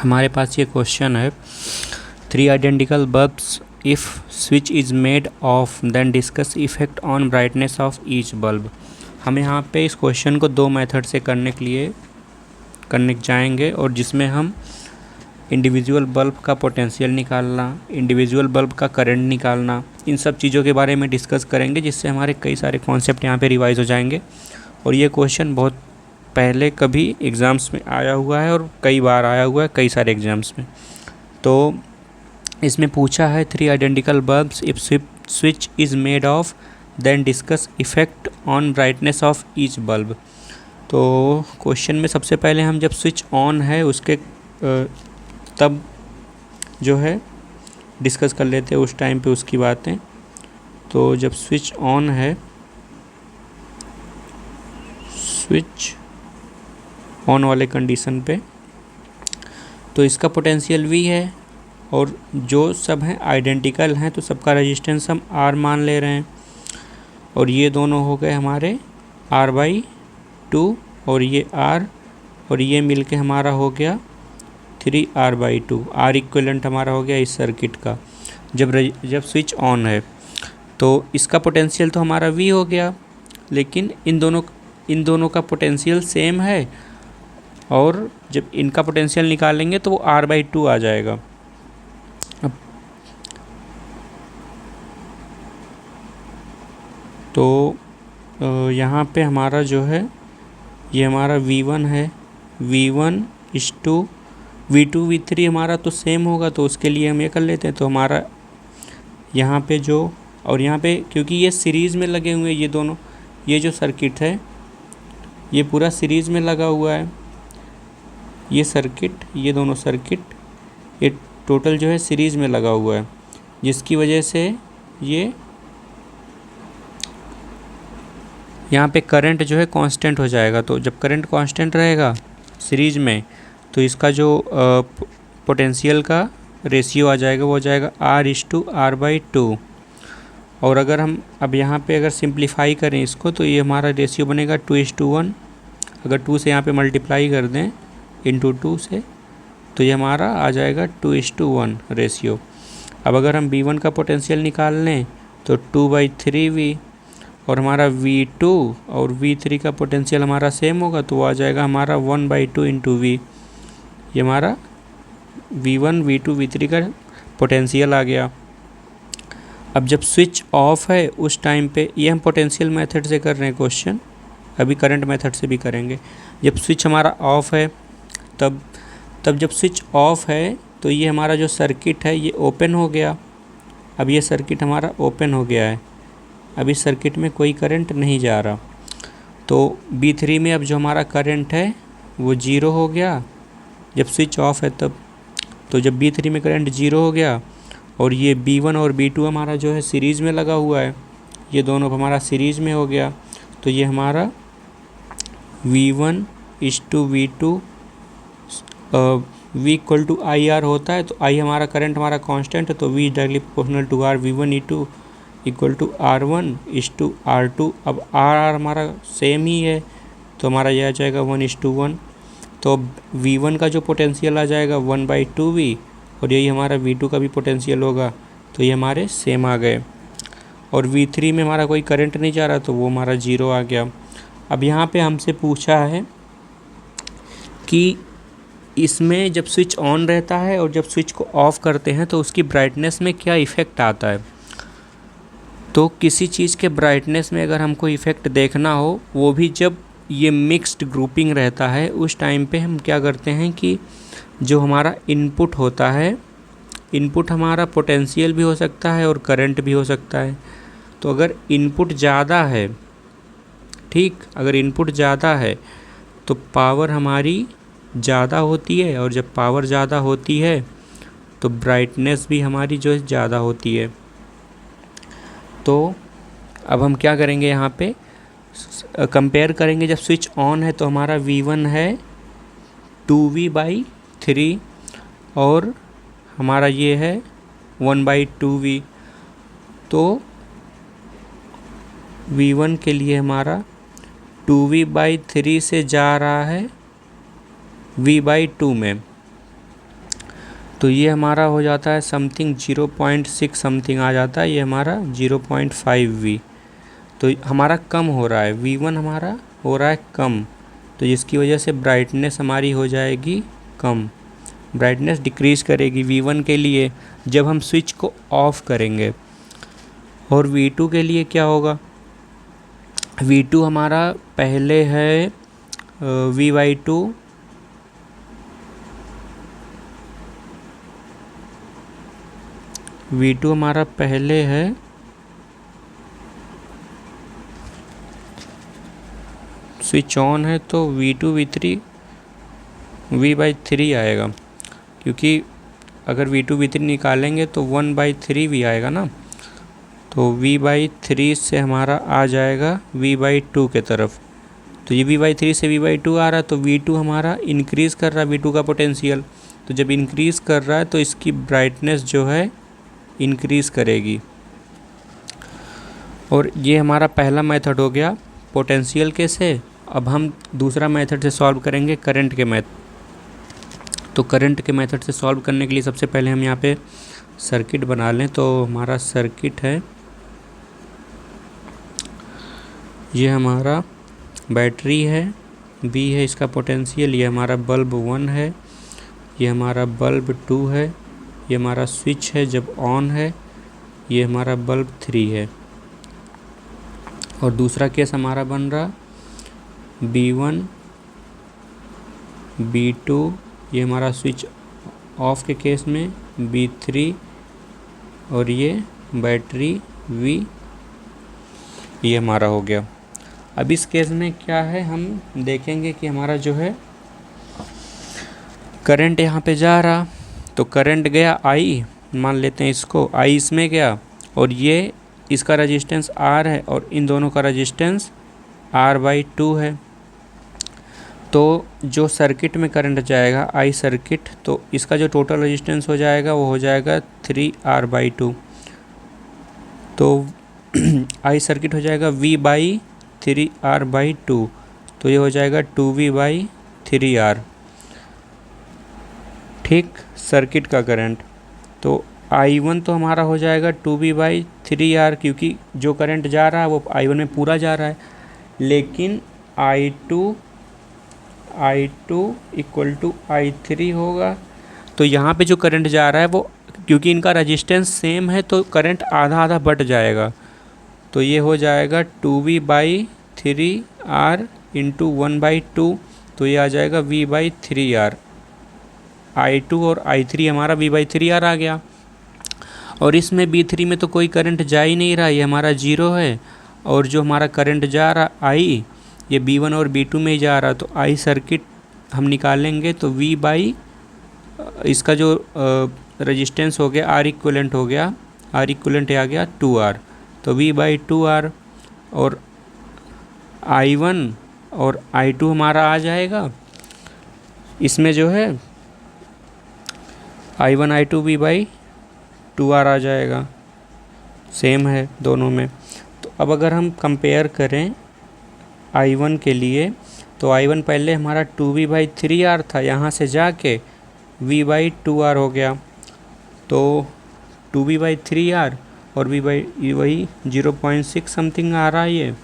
हमारे पास ये क्वेश्चन है, 3 identical bulbs if switch is made off then discuss effect on brightness of each bulb. हम यहाँ पे इस क्वेश्चन को 2 मेथड से करने जाएंगे और जिसमें हम इंडिविजुअल बल्ब का पोटेंशियल निकालना, इंडिविजुअल बल्ब का करंट निकालना, इन सब चीज़ों के बारे में डिस्कस करेंगे, जिससे हमारे कई सारे कॉन्सेप्ट यहाँ पे रिवाइज हो जाएंगे। और ये क्वेश्चन बहुत पहले कभी एग्ज़ाम्स में आया हुआ है और कई बार आया हुआ है कई सारे एग्ज़ाम्स में। तो इसमें पूछा है 3 identical bulbs if switch is made off then discuss effect on brightness of each bulb. तो क्वेश्चन में सबसे पहले हम जब स्विच ऑन है उसके तब जो है डिस्कस कर लेते हैं उस टाइम पे उसकी बातें। तो जब स्विच ऑन है, स्विच ऑन वाले कंडीशन पे, तो इसका पोटेंशियल V है और जो सब हैं आइडेंटिकल हैं तो सबका रेजिस्टेंस हम R मान ले रहे हैं। और ये दोनों हो गए हमारे R/2 और ये R और ये मिलके हमारा हो गया 3R/2। R इक्विवेलेंट हमारा हो गया इस सर्किट का जब स्विच ऑन है। तो इसका पोटेंशियल तो हमारा V हो गया, लेकिन इन दोनों का पोटेंशियल सेम है और जब इनका पोटेंशियल निकालेंगे तो वो R/2 आ जाएगा। तो यहाँ पे हमारा जो है ये हमारा V1 है, V1 is to V2 V3 हमारा तो सेम होगा, तो उसके लिए हम ये कर लेते हैं। तो हमारा यहाँ पे जो और यहाँ पे क्योंकि ये सीरीज़ में लगे हुए हैं ये दोनों, ये जो सर्किट है ये पूरा सीरीज़ में लगा हुआ है। ये सर्किट, ये दोनों सर्किट, ये टोटल जो है सीरीज़ में लगा हुआ है, जिसकी वजह से ये यहाँ पे करंट जो है कांस्टेंट हो जाएगा। तो जब करंट कांस्टेंट रहेगा सीरीज़ में तो इसका जो पोटेंशियल का रेशियो आ जाएगा वो हो जाएगा R/2। और अगर हम अब यहाँ पे अगर सिंप्लीफाई करें इसको तो ये हमारा रेशियो बनेगा 2:1। अगर 2 से यहाँ पे मल्टीप्लाई कर दें इंटू 2 से तो ये हमारा आ जाएगा 2:1 रेशियो। अब अगर हम V1 का पोटेंशियल निकाल लें तो 2/3V और हमारा V2 और V3 का पोटेंशियल हमारा सेम होगा तो वो आ जाएगा हमारा 1/2 इंटू V। ये हमारा V1 V2 V3 का पोटेंशियल आ गया। अब जब स्विच ऑफ है उस टाइम पे, ये हम पोटेंशियल मेथड से कर रहे हैं क्वेश्चन, अभी करंट मेथड से भी करेंगे। जब स्विच हमारा ऑफ है तब जब स्विच ऑफ है तो ये हमारा जो सर्किट है ये ओपन हो गया। अब ये सर्किट हमारा ओपन हो गया है, अब इस सर्किट में कोई करंट नहीं जा रहा। तो B3 में अब जो हमारा करंट है वो 0 हो गया जब स्विच ऑफ है तब। तो जब B3 में करंट 0 हो गया और ये B1 और B2 हमारा जो है सीरीज़ में लगा हुआ है, ये दोनों हमारा सीरीज़ में हो गया। तो ये हमारा V1 is to V2 V equal to IR होता है। तो I हमारा करंट हमारा कांस्टेंट है, तो V directly proportional to R। V1 equal to R1 is to R2। अब R हमारा सेम ही है तो हमारा यह आ जाएगा 1:1। तो V1 का जो पोटेंशियल आ जाएगा 1/2V और यही हमारा V2 का भी पोटेंशियल होगा, तो ये हमारे सेम आ गए। और V3 में हमारा कोई करंट नहीं जा रहा तो वो हमारा 0 आ गया। अब यहाँ पे हमसे पूछा है कि इसमें जब स्विच ऑन रहता है और जब स्विच को ऑफ़ करते हैं तो उसकी ब्राइटनेस में क्या इफ़ेक्ट आता है। तो किसी चीज़ के ब्राइटनेस में अगर हमको इफ़ेक्ट देखना हो, वो भी जब ये मिक्स्ड ग्रुपिंग रहता है, उस टाइम पे हम क्या करते हैं कि जो हमारा इनपुट होता है, इनपुट हमारा पोटेंशियल भी हो सकता है और करंट भी हो सकता है। तो अगर इनपुट ज़्यादा है, ठीक, अगर इनपुट ज़्यादा है तो पावर हमारी ज़्यादा होती है और जब पावर ज़्यादा होती है तो ब्राइटनेस भी हमारी जो है ज़्यादा होती है। तो अब हम क्या करेंगे, यहाँ पे कंपेयर करेंगे। जब स्विच ऑन है तो हमारा V1 है 2V/3 और हमारा ये है 1/2V। तो V1 के लिए हमारा 2V/3 से जा रहा है V/2 में, तो ये हमारा हो जाता है समथिंग 0.6 समथिंग आ जाता है, ये हमारा 0.5V। तो हमारा कम हो रहा है, V1 हमारा हो रहा है कम, तो जिसकी वजह से ब्राइटनेस हमारी हो जाएगी कम, ब्राइटनेस डिक्रीज़ करेगी V1 के लिए जब हम स्विच को ऑफ करेंगे। और V2 के लिए क्या होगा, V2 हमारा पहले है V/2, V2 हमारा पहले है स्विच ऑन है, तो V2 V3 V/3 आएगा, क्योंकि अगर V2 V3 निकालेंगे तो 1/3V आएगा ना, तो V/3 से हमारा आ जाएगा V/2 के तरफ। तो ये V/3 से V/2 आ रहा है, तो V2 हमारा इंक्रीज़ कर रहा है, V2 का पोटेंशियल, तो जब इंक्रीज़ कर रहा है तो इसकी ब्राइटनेस जो है इंक्रीज़ करेगी। और ये हमारा पहला मेथड हो गया पोटेंशियल के से। अब हम दूसरा मेथड से सॉल्व करेंगे करंट के मेथड। तो करंट के मेथड से सॉल्व करने के लिए सबसे पहले हम यहाँ पे सर्किट बना लें। तो हमारा सर्किट है, ये हमारा बैटरी है, B है इसका पोटेंशियल, ये हमारा बल्ब 1 है, ये हमारा बल्ब 2 है, ये हमारा स्विच है जब ऑन है, ये हमारा बल्ब 3 है। और दूसरा केस हमारा बन रहा B1 B2, ये हमारा स्विच ऑफ के केस में B3, और ये बैटरी V, ये हमारा हो गया। अब इस केस में क्या है, हम देखेंगे कि हमारा जो है करंट यहाँ पे जा रहा, तो करंट गया I, मान लेते हैं इसको I इसमें गया, और ये इसका रेजिस्टेंस R है और इन दोनों का रेजिस्टेंस R/2 है। तो जो सर्किट में करंट जाएगा I सर्किट, तो इसका जो टोटल रेजिस्टेंस हो जाएगा वो हो जाएगा 3R/2। तो I सर्किट हो जाएगा V/3R/2, तो ये हो जाएगा 2V/3R। ठीक, सर्किट का करंट। तो I1 तो हमारा हो जाएगा 2V/3R, क्योंकि जो करंट जा रहा है वो I1 में पूरा जा रहा है, लेकिन I2 इक्वल टू I3 होगा। तो यहाँ पे जो करंट जा रहा है वो, क्योंकि इनका रेजिस्टेंस सेम है तो करंट आधा आधा बट जाएगा, तो ये हो जाएगा 2V/3R इंटू 1/2, तो ये आ जाएगा V/3R। I2 और I3 हमारा V/3R आ गया। और इसमें B3 में तो कोई करंट जा ही नहीं रहा, ये हमारा 0 है, और जो हमारा करंट जा रहा I, ये B1 और B2 में ही जा रहा, तो I सर्किट हम निकालेंगे तो इसका जो रेजिस्टेंस हो गया R इक्विवेलेंट हो गया, R इक्विवेलेंट आ गया 2R, तो V/2R। और I1 और I2 हमारा आ जाएगा, इसमें जो है I1 I2 V/2R आ जाएगा, सेम है दोनों में। तो अब अगर हम कंपेयर करें I1 के लिए, तो I1 पहले हमारा 2V/3R था, यहाँ से जाके V/2R हो गया, तो 2V/3R और वही 0.6 समथिंग आ रहा है ये,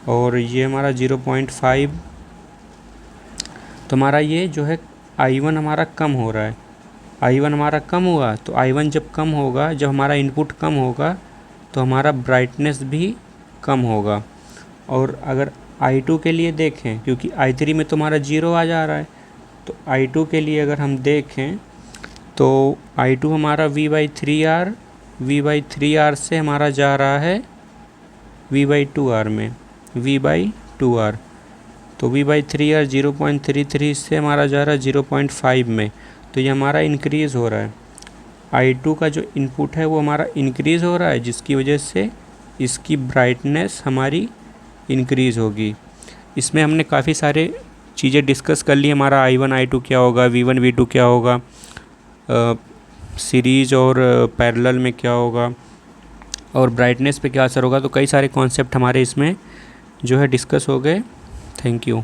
और ये हमारा 0.5। तो हमारा ये जो है I1 हमारा कम हो रहा है, I1 हमारा कम हुआ, तो I1 जब कम होगा, जब हमारा इनपुट कम होगा तो हमारा ब्राइटनेस भी कम होगा। और अगर I2 के लिए देखें, क्योंकि I3 में तो हमारा 0 आ जा रहा है, तो I2 के लिए अगर हम देखें तो I2 हमारा V/3R से हमारा जा रहा है V/2R में, V/2R, तो V/3R 0.33 से हमारा जा रहा है 0.5 में, तो ये हमारा इंक्रीज़ हो रहा है। I2 का जो इनपुट है वो हमारा इंक्रीज़ हो रहा है, जिसकी वजह से इसकी ब्राइटनेस हमारी इंक्रीज़ होगी। इसमें हमने काफ़ी सारे चीज़ें डिस्कस कर ली, हमारा I1 I2 क्या होगा, V1 V2 क्या होगा, सीरीज़ और पैरेलल में क्या होगा, और ब्राइटनेस पे क्या असर होगा। तो कई सारे कॉन्सेप्ट हमारे इसमें जो है डिस्कस हो गए। Thank you.